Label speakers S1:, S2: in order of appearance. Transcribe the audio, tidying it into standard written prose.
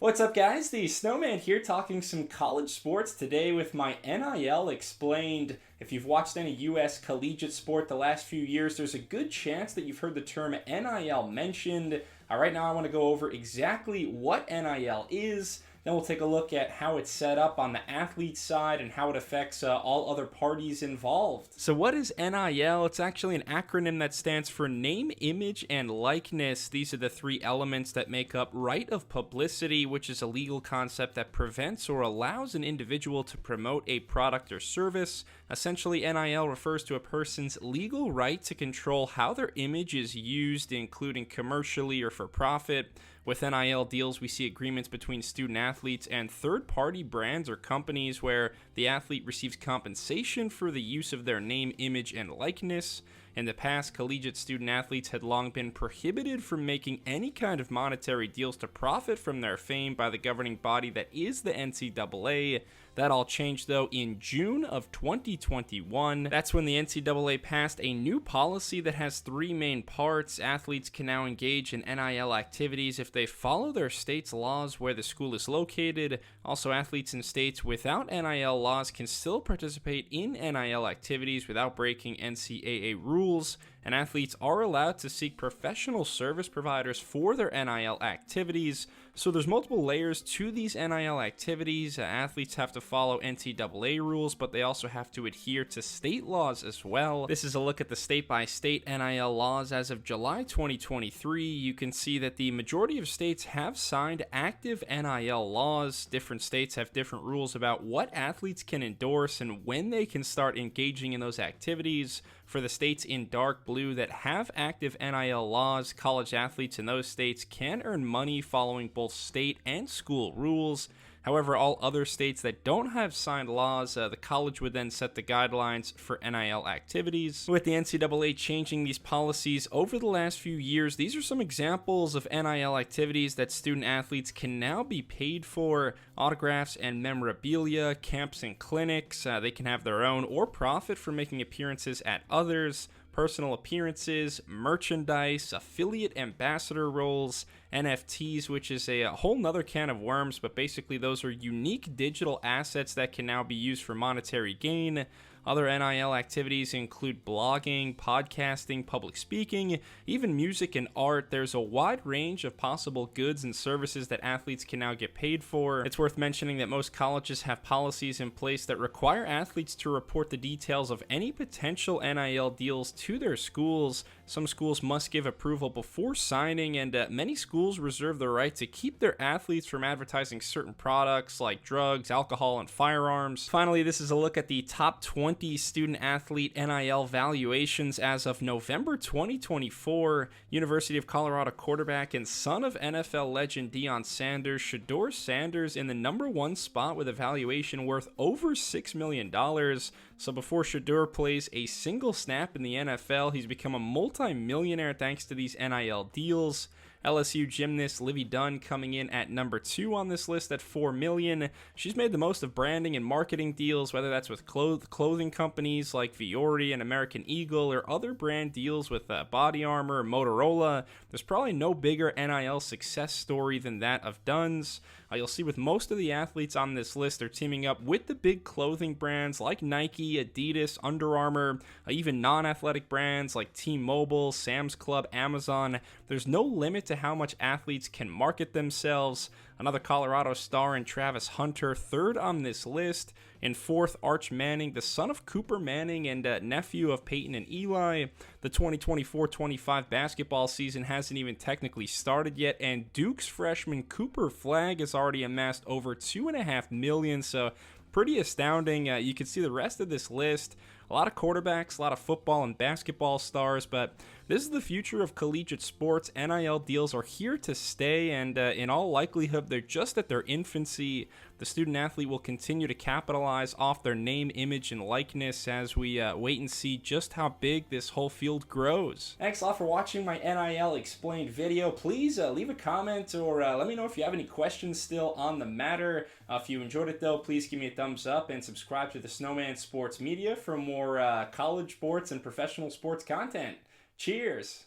S1: What's up, guys? The Snowman here talking some college sports today with my NIL Explained. If you've watched any U.S. collegiate sport the last few years, there's a good chance that you've heard the term NIL mentioned. Right now I want to go over exactly what NIL is. Then we'll take a look at how it's set up on the athlete side and how it affects all other parties involved. So what is NIL? It's actually an acronym that stands for Name, Image, and Likeness. These are the three elements that make up right of publicity, which is a legal concept that prevents or allows an individual to promote a product or service. Essentially, NIL refers to a person's legal right to control how their image is used, including commercially or for profit. With NIL deals, we see agreements between student athletes and third-party brands or companies where the athlete receives compensation for the use of their name, image, and likeness. In the past, collegiate student athletes had long been prohibited from making any kind of monetary deals to profit from their fame by the governing body that is the NCAA. That all changed, though, in June of 2021. That's when the NCAA passed a new policy that has three main parts. Athletes can now engage in NIL activities if they follow their state's laws where the school is located. Also, athletes in states without NIL laws can still participate in NIL activities without breaking NCAA rules. And athletes are allowed to seek professional service providers for their NIL activities. So there's multiple layers to these NIL activities. Athletes have to follow NCAA rules, but they also have to adhere to state laws as well. This is a look at the state-by-state NIL laws as of July 2023. You can see that the majority of states have signed active NIL laws. Different states have different rules about what athletes can endorse and when they can start engaging in those activities. For the states in dark blue that have active NIL laws, college athletes in those states can earn money following both state and school rules. However, all other states that don't have signed laws, the college would then set the guidelines for NIL activities. With the NCAA changing these policies over the last few years, these are some examples of NIL activities that student athletes can now be paid for. Autographs and memorabilia, camps and clinics, they can have their own or profit for making appearances at others. Personal appearances, merchandise, affiliate ambassador roles, NFTs, which is a whole nother can of worms, but basically those are unique digital assets that can now be used for monetary gain. Other NIL activities include blogging, podcasting, public speaking, even music and art. There's a wide range of possible goods and services that athletes can now get paid for. It's worth mentioning that most colleges have policies in place that require athletes to report the details of any potential NIL deals to their schools. Some schools must give approval before signing, and many schools reserve the right to keep their athletes from advertising certain products like drugs, alcohol, and firearms. Finally, this is a look at the top 20 student-athlete NIL valuations as of November 2024. University of Colorado quarterback and son of NFL legend Deion Sanders, Shedeur Sanders in the number one spot with a valuation worth over $6 million. So before Shedeur plays a single snap in the NFL, he's become a multi-millionaire thanks to these NIL deals. LSU gymnast Livy Dunn coming in at number 2 on this list at $4 million. She's made the most of branding and marketing deals, whether that's with clothing companies like Viore and American Eagle or other brand deals with Body Armor or Motorola. There's probably no bigger NIL success story than that of Dunn's. You'll see with most of the athletes on this list, they're teaming up with the big clothing brands like Nike, Adidas, Under Armour, even non-athletic brands like T-Mobile, Sam's Club, Amazon. There's no limit to how much athletes can market themselves. Another Colorado star in Travis Hunter, third on this list. In fourth, Arch Manning, the son of Cooper Manning and nephew of Peyton and Eli. The 2024-25 basketball season hasn't even technically started yet, and Duke's freshman Cooper Flagg has already amassed over $2.5 million, so pretty astounding. You can see the rest of this list. A lot of quarterbacks, a lot of football and basketball stars, but this is the future of collegiate sports. NIL deals are here to stay, and in all likelihood, they're just at their infancy. The student athlete will continue to capitalize off their name, image, and likeness as we wait and see just how big this whole field grows. Thanks a lot for watching my NIL Explained video. Please leave a comment or let me know if you have any questions still on the matter. If you enjoyed it, though, please give me a thumbs up and subscribe to the Snowman Sports Media for more college sports and professional sports content. Cheers!